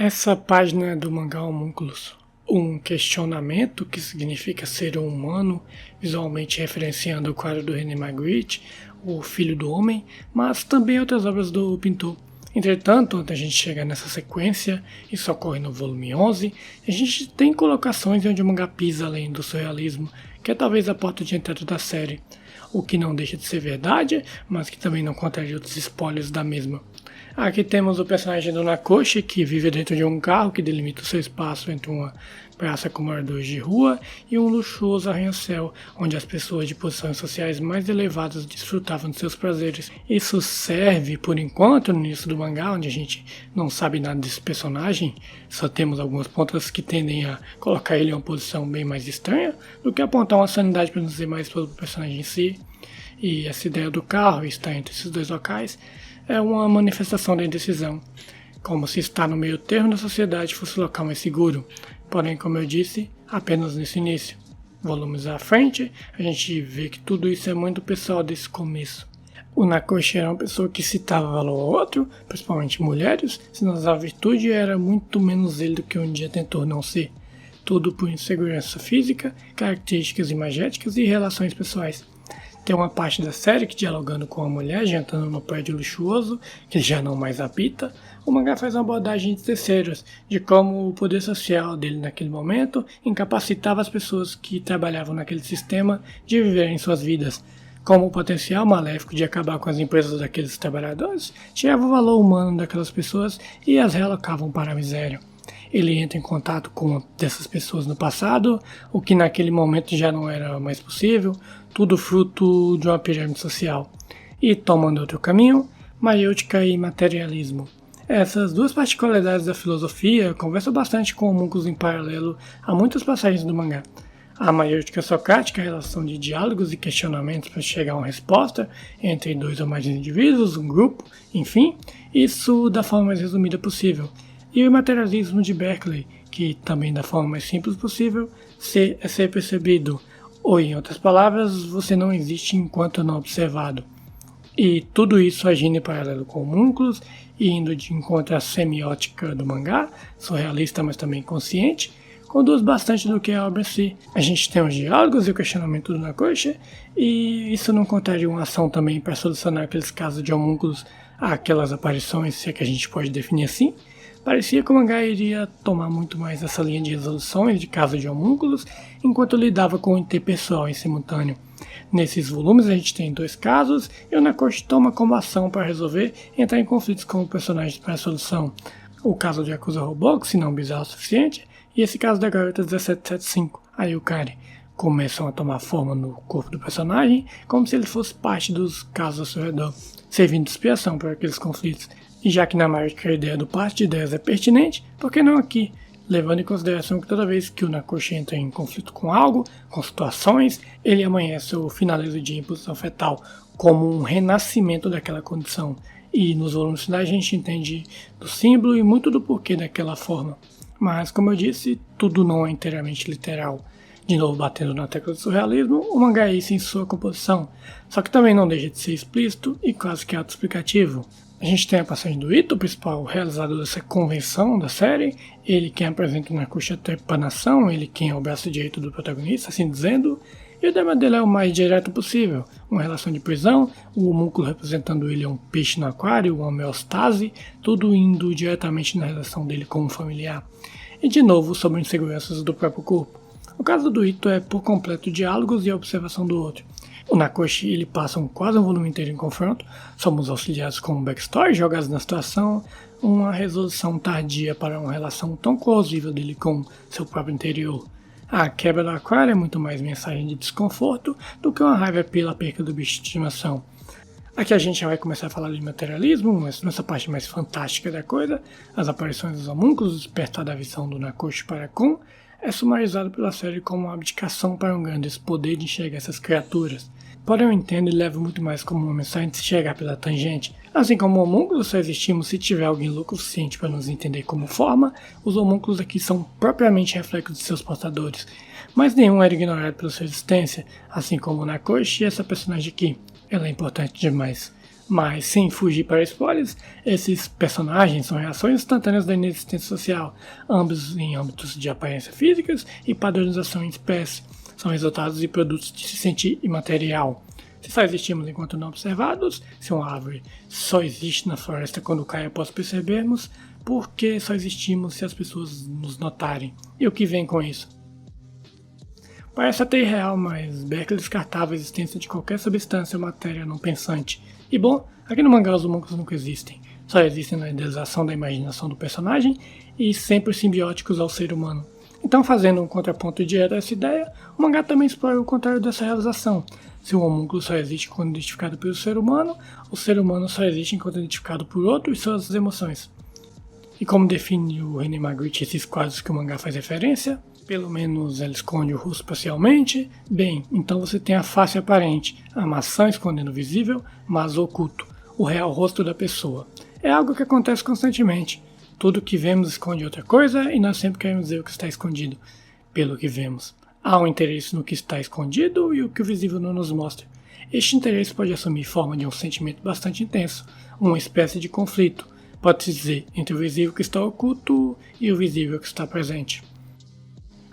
Essa página é do mangá Homúnculos, um questionamento que significa ser um humano, visualmente referenciando o quadro do René Magritte, O Filho do Homem, mas também outras obras do pintor. Entretanto, antes da gente chegar nessa sequência, isso ocorre no volume 11, a gente tem colocações onde o mangá pisa além do surrealismo, que é talvez a porta de entrada da série, o que não deixa de ser verdade, mas que também não contraria outros spoilers da mesma. Aqui temos o personagem do Nakoshi, que vive dentro de um carro que delimita o seu espaço entre uma praça com moradores de rua e um luxuoso arranha-céu, onde as pessoas de posições sociais mais elevadas desfrutavam de seus prazeres. Isso serve, por enquanto, no início do mangá, onde a gente não sabe nada desse personagem, só temos algumas pontas que tendem a colocar ele em uma posição bem mais estranha, do que apontar uma sanidade para nos dizer mais sobre o personagem em si. E essa ideia do carro estar entre esses dois locais é uma manifestação da indecisão, como se estar no meio termo da sociedade fosse o local mais seguro, porém, como eu disse, apenas nesse início. Volumes à frente, a gente vê que tudo isso é muito pessoal desse começo. O Nakoshi era uma pessoa que citava valor ao outro, principalmente mulheres, sinal a virtude era muito menos ele do que um dia tentou não ser. Tudo por insegurança física, características imagéticas e relações pessoais. Tem uma parte da série que, dialogando com a mulher, jantando no prédio luxuoso, que ele já não mais habita, o mangá faz uma abordagem de terceiros, de como o poder social dele naquele momento incapacitava as pessoas que trabalhavam naquele sistema de viverem suas vidas. Como o potencial maléfico de acabar com as empresas daqueles trabalhadores tirava o valor humano daquelas pessoas e as realocavam para a miséria. Ele entra em contato com uma dessas pessoas no passado, o que naquele momento já não era mais possível, tudo fruto de uma pirâmide social. E tomando outro caminho, maiêutica e materialismo. Essas duas particularidades da filosofia conversam bastante com homúnculos em paralelo a muitas passagens do mangá. A maiêutica socrática, a relação de diálogos e questionamentos para chegar a uma resposta entre dois ou mais indivíduos, um grupo, enfim, isso da forma mais resumida possível. E o materialismo de Berkeley, que também da forma mais simples possível é ser percebido, ou em outras palavras, você não existe enquanto não observado. E tudo isso agindo em paralelo com homúnculos e indo de encontro à semiótica do mangá, surrealista mas também consciente, conduz bastante do que é a obra em si. A gente tem os diálogos e o questionamento do Nakoshi, e isso não contraria uma ação também para solucionar aqueles casos de homúnculos, aquelas aparições, se é que a gente pode definir assim. Parecia que o mangá iria tomar muito mais essa linha de resoluções de casos de homúnculos, enquanto lidava com o interpessoal em simultâneo. Nesses volumes a gente tem dois casos, e o Nakoshi toma como ação para resolver entrar em conflitos com o personagem para a solução. O caso de Yakuza Robô, se não bizarro o suficiente, e esse caso da garota 1775, a Yukari, começam a tomar forma no corpo do personagem, como se ele fosse parte dos casos ao seu redor, servindo de expiação para aqueles conflitos. E já que na mágica a ideia do parque de ideias é pertinente, por que não aqui? Levando em consideração que toda vez que o Nakoshi entra em conflito com algo, com situações, ele amanhece ou finaliza o dia em posição fetal, como um renascimento daquela condição. E nos volumes finais a gente entende do símbolo e muito do porquê daquela forma. Mas, como eu disse, tudo não é inteiramente literal. De novo batendo na tecla do surrealismo, o mangá é isso em sua composição, só que também não deixa de ser explícito e quase que autoexplicativo. A gente tem a passagem do Ito, o principal realizador dessa convenção da série, ele quem apresenta o Nakoshi à trepanação, ele quem é o braço direito do protagonista, assim dizendo, e o tema dele é o mais direto possível, uma relação de prisão, o homúnculo representando ele é um peixe no aquário, uma homeostase, tudo indo diretamente na relação dele com um familiar. E de novo sobre inseguranças do próprio corpo. O caso do Ito é por completo diálogos e a observação do outro. O Nakoshi ele passa quase um volume inteiro em confronto, somos auxiliados com um backstory jogados na situação, uma resolução tardia para uma relação tão plausível dele com seu próprio interior. A quebra do aquário é muito mais mensagem de desconforto do que uma raiva pela perca do bicho de estimação. Aqui a gente já vai começar a falar de materialismo, mas nessa parte mais fantástica da coisa, as aparições dos homúnculos, o despertar da visão do Nakoshi para Kon, é sumarizado pela série como uma abdicação para um grande poder de enxergar essas criaturas. Porém eu entendo e levo muito mais como uma mensagem de se chegar pela tangente. Assim como homúnculos só existimos se tiver alguém louco o suficiente para nos entender como forma, os homúnculos aqui são propriamente reflexos de seus portadores. Mas nenhum era ignorado pela sua existência, assim como o Nakoshi e essa personagem aqui. Ela é importante demais. Mas, sem fugir para spoilers, esses personagens são reações instantâneas da inexistência social, ambos em âmbitos de aparência físicas e padronização em espécie. São resultados e produtos de se sentir imaterial. Se só existimos enquanto não observados, se uma árvore só existe na floresta quando cai após percebermos, por que só existimos se as pessoas nos notarem? E o que vem com isso? Parece até irreal, mas Berkeley descartava a existência de qualquer substância ou matéria não pensante. E bom, aqui no mangá os homúnculos nunca existem. Só existem na idealização da imaginação do personagem e sempre simbióticos ao ser humano. Então, fazendo um contraponto direto a essa ideia, o mangá também explora o contrário dessa realização. Se o homúnculo só existe quando identificado pelo ser humano, o ser humano só existe enquanto identificado por outro e suas emoções. E como define o René Magritte esses quadros que o mangá faz referência? Pelo menos ela esconde o rosto parcialmente. Bem, então você tem a face aparente, a maçã escondendo o visível, mas oculto, o real rosto da pessoa. É algo que acontece constantemente. Tudo que vemos esconde outra coisa e nós sempre queremos ver o que está escondido. Pelo que vemos, há um interesse no que está escondido e o que o visível não nos mostra. Este interesse pode assumir forma de um sentimento bastante intenso, uma espécie de conflito, pode-se dizer, entre o visível que está oculto e o visível que está presente.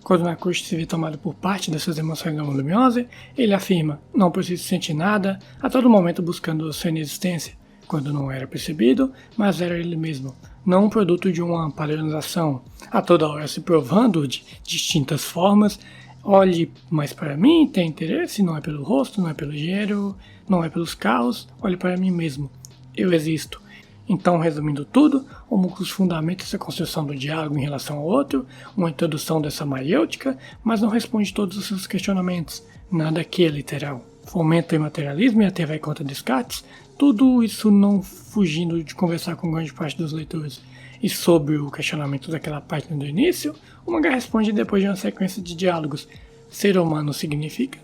Quando Nakushi se vê tomado por parte dessas emoções da lumiose, ele afirma, não preciso sentir nada, a todo momento buscando sua inexistência, quando não era percebido, mas era ele mesmo, não um produto de uma padronização, a toda hora se provando de distintas formas. Olhe mais para mim, tem interesse, não é pelo rosto, não é pelo gênero, não é pelos carros, olhe para mim mesmo, eu existo. Então, resumindo tudo, Homúnculos fundamenta essa construção do diálogo em relação ao outro, uma introdução dessa maiêutica, mas não responde todos os seus questionamentos, nada aqui é literal. Fomenta o imaterialismo e até vai contra Descartes, tudo isso não fugindo de conversar com grande parte dos leitores. E sobre o questionamento daquela página do início, o mangá responde depois de uma sequência de diálogos. Ser humano significa